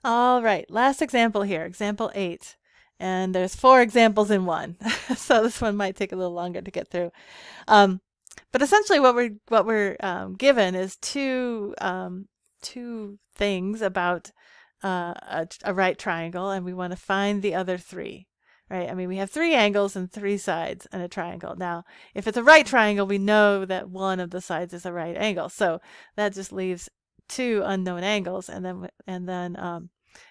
All right, last example here, example 8. And there's 4 examples in one. So this one might take a little longer to get through. Um, but essentially what we're given is two things about a right triangle, and we want to find the other 3. Right? I mean, we have 3 angles and 3 sides in a triangle. Now, if it's a right triangle, we know that one of the sides is a right angle. So that just leaves 2 unknown angles, and then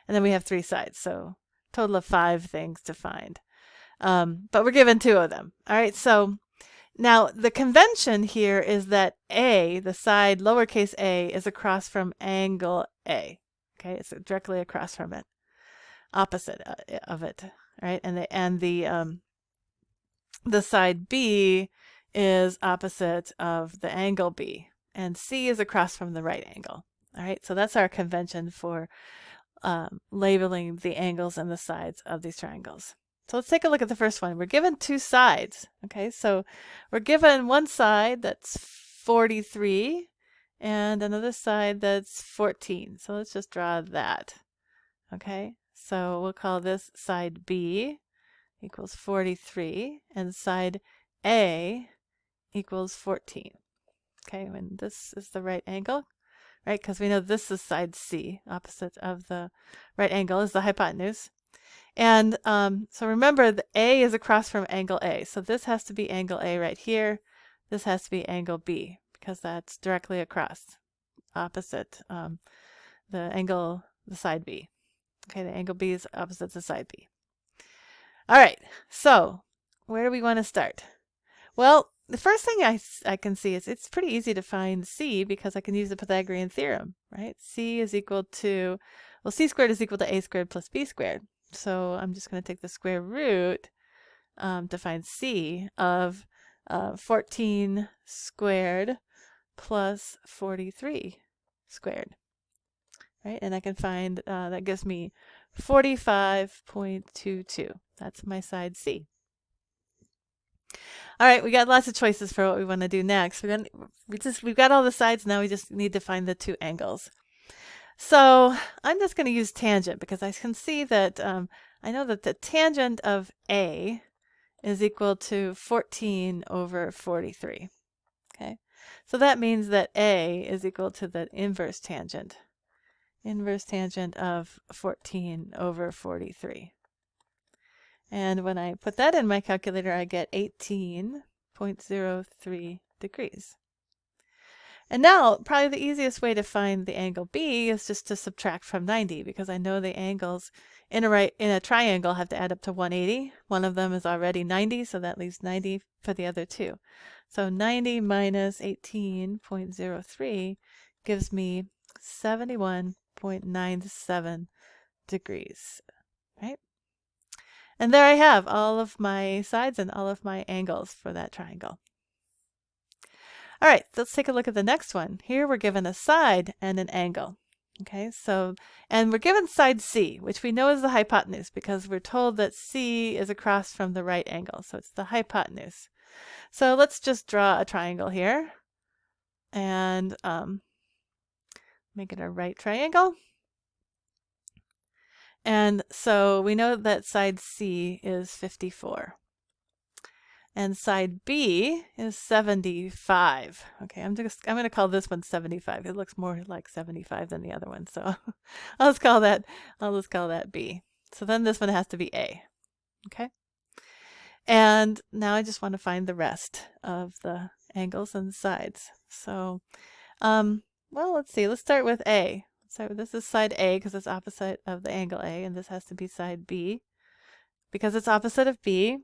we have 3 sides. So total of 5 things to find. But we're given 2 of them. All right. So now the convention here is that A, the side lowercase a, is across from angle A. Okay, it's directly across from it, opposite of it. Right, the side B is opposite of the angle B, and C is across from the right angle. All right, so that's our convention for labeling the angles and the sides of these triangles. So let's take a look at the first one. We're given 2 sides. Okay, so we're given one side that's 43 and another side that's 14. So let's just draw that. Okay, so we'll call this side B equals 43 and side A equals 14. Okay, and this is the right angle, right? Because we know this is side C, opposite of the right angle is the hypotenuse. And so remember, the A is across from angle A. So this has to be angle A right here. This has to be angle B because that's directly across, opposite the side B. Okay, the angle B is opposite the side B. All right, so where do we want to start? Well, the first thing I can see is it's pretty easy to find C because I can use the Pythagorean theorem, right? C is equal to, well, C squared is equal to A squared plus B squared. So I'm just going to take the square root to find C of 14 squared plus 43 squared, right? And I can find, that gives me 45.22. That's my side C. All right, we got lots of choices for what we want to do next. We've got all the sides now. We just need to find the 2 angles. So I'm just going to use tangent because I can see that I know that the tangent of A is equal to 14 over 43. Okay, so that means that A is equal to the inverse tangent of 14 over 43. And when I put that in my calculator, I get 18.03 degrees. And now, probably the easiest way to find the angle B is just to subtract from 90 because I know the angles in a triangle have to add up to 180. One of them is already 90, so that leaves 90 for the other 2. So 90 minus 18.03 gives me 71.97 degrees, right? And there I have all of my sides and all of my angles for that triangle. All right, let's take a look at the next one. Here we're given a side and an angle. Okay, and we're given side C, which we know is the hypotenuse because we're told that C is across from the right angle. So it's the hypotenuse. So let's just draw a triangle here and make it a right triangle. And so we know that side C is 54. And side B is 75. Okay, I'm going to call this one 75. It looks more like 75 than the other one, so I'll just call that B. So then this one has to be A. Okay. And now I just want to find the rest of the angles and sides. So, well, let's see. Let's start with A. So this is side A because it's opposite of the angle A, and this has to be side B because it's opposite of B.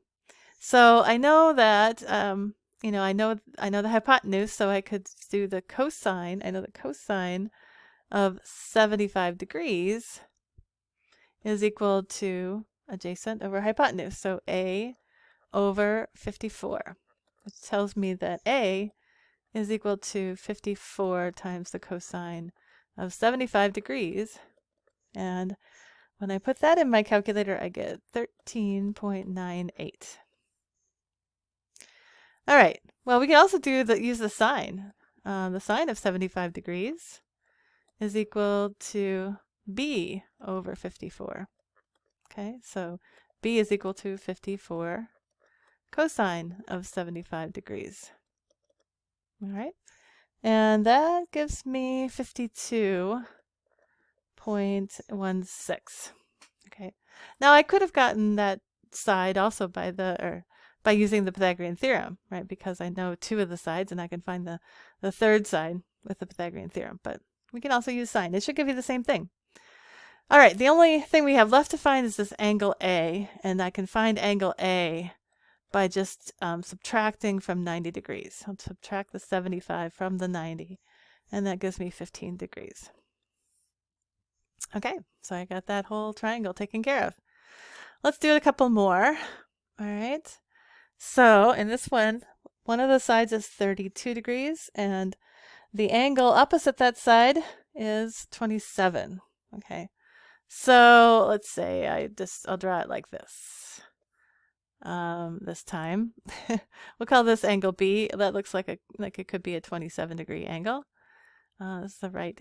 So I know that, I know the hypotenuse, so I could do the cosine. I know the cosine of 75 degrees is equal to adjacent over hypotenuse. So A over 54, which tells me that A is equal to 54 times the cosine of 75 degrees. And when I put that in my calculator, I get 13.98. All right, well, we can also use the sine. The sine of 75 degrees is equal to b over 54. Okay, so b is equal to 54 cosine of 75 degrees. All right, and that gives me 52.16. Okay, now I could have gotten that side also by using the Pythagorean theorem, right? Because I know two of the sides and I can find the third side with the Pythagorean theorem, but we can also use sine. It should give you the same thing. All right, the only thing we have left to find is this angle A, and I can find angle A by just subtracting from 90 degrees. I'll subtract the 75 from the 90, and that gives me 15 degrees. Okay, so I got that whole triangle taken care of. Let's do a couple more. All right, so in this one of the sides is 32 degrees, and the angle opposite that side is 27. Okay, so let's say I'll draw it like this. This time, we'll call this angle B. That looks like it could be a 27-degree angle. This is the right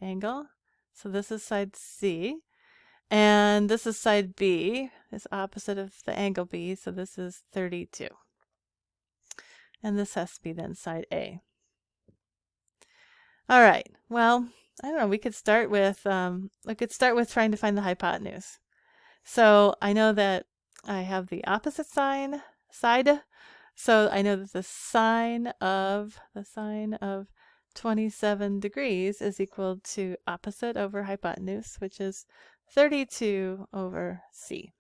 angle. So this is side C, and this is side B. It's opposite of the angle B, so this is 32. And this has to be then side A. All right. Well, I don't know. We could start with trying to find the hypotenuse. So I know that I have the opposite side. So I know that the sine of 27 degrees is equal to opposite over hypotenuse, which is 32 over C.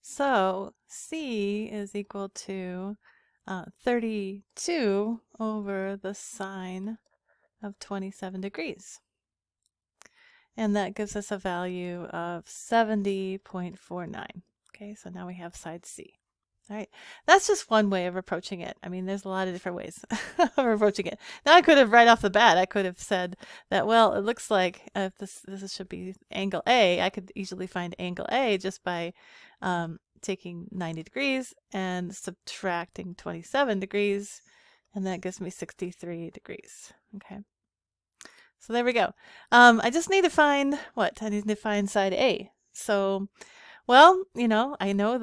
So C is equal to 32 over the sine of 27 degrees. And that gives us a value of 70.49. Okay, so now we have side C. All right, that's just one way of approaching it. I mean, there's a lot of different ways of approaching it. Now I could have, right off the bat, I could have said that, well, it looks like if this should be angle A, I could easily find angle A just by taking 90 degrees and subtracting 27 degrees, and that gives me 63 degrees. Okay. So there we go. I just need to find what? I need to find side A. So, well, you know, I know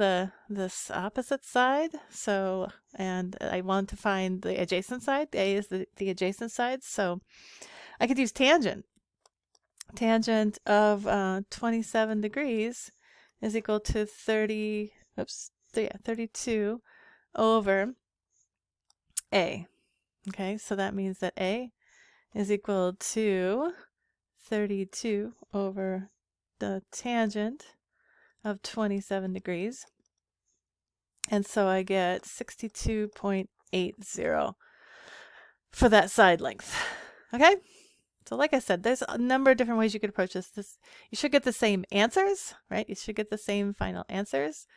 this opposite side. So, and I want to find the adjacent side. A is the adjacent side. So I could use tangent. Tangent of 27 degrees is equal to 32 over A. Okay, so that means that A is equal to 32 over the tangent of 27 degrees. And so I get 62.80 for that side length. Okay? So like I said, there's a number of different ways you could approach this. You should get the same answers, right? You should get the same final answers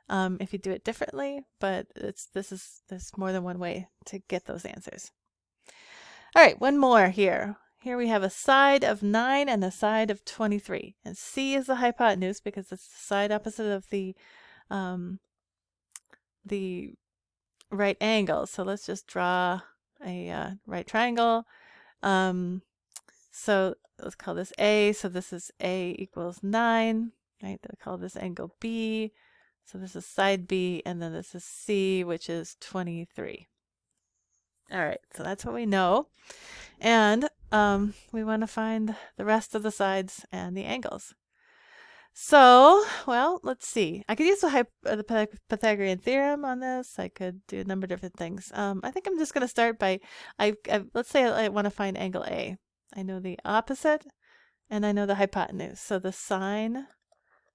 if you do it differently, but there's more than one way to get those answers. All right, one more here. Here we have a side of 9 and a side of 23. And C is the hypotenuse because it's the side opposite of the right angle. So let's just draw a right triangle. So let's call this A. So this is A equals 9, right? They'll call this angle B. So this is side B, and then this is C, which is 23. All right, so that's what we know. And we want to find the rest of the sides and the angles. So, well, let's see. I could use the Pythagorean theorem on this. I could do a number of different things. I think I'm just going to start by, let's say I want to find angle A. I know the opposite, and I know the hypotenuse. So the sine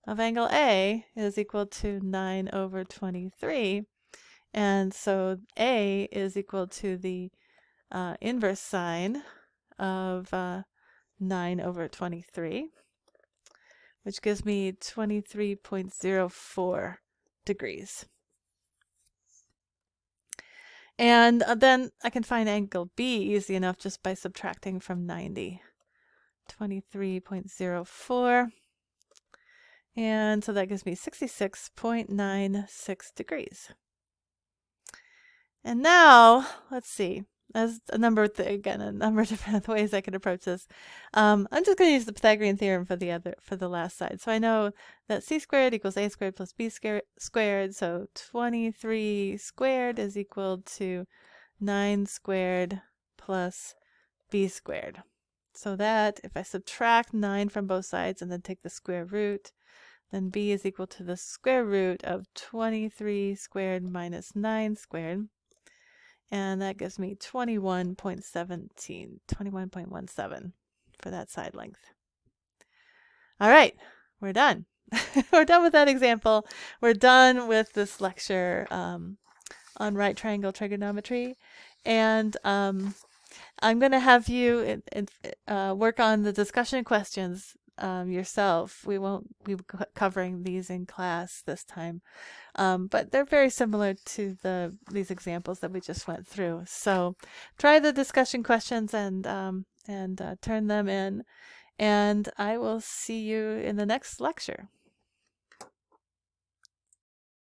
of angle A is equal to 9 over 23. And so A is equal to the inverse sine of 9 over 23, which gives me 23.04 degrees. And then I can find angle B easy enough just by subtracting from 90. 23.04. And so that gives me 66.96 degrees. And now, let's see. There's a number of different ways I could approach this. I'm just going to use the Pythagorean theorem for the last side. So I know that c squared equals a squared plus b squared. So 23 squared is equal to 9 squared plus b squared. So that if I subtract 9 from both sides and then take the square root, then b is equal to the square root of 23 squared minus 9 squared. And that gives me 21.17 for that side length. All right, we're done. We're done with that example. We're done with this lecture on right triangle trigonometry. And I'm going to have you work on the discussion questions yourself. We won't be covering these in class this time. But they're very similar to these examples that we just went through. So try the discussion questions and turn them in. And I will see you in the next lecture.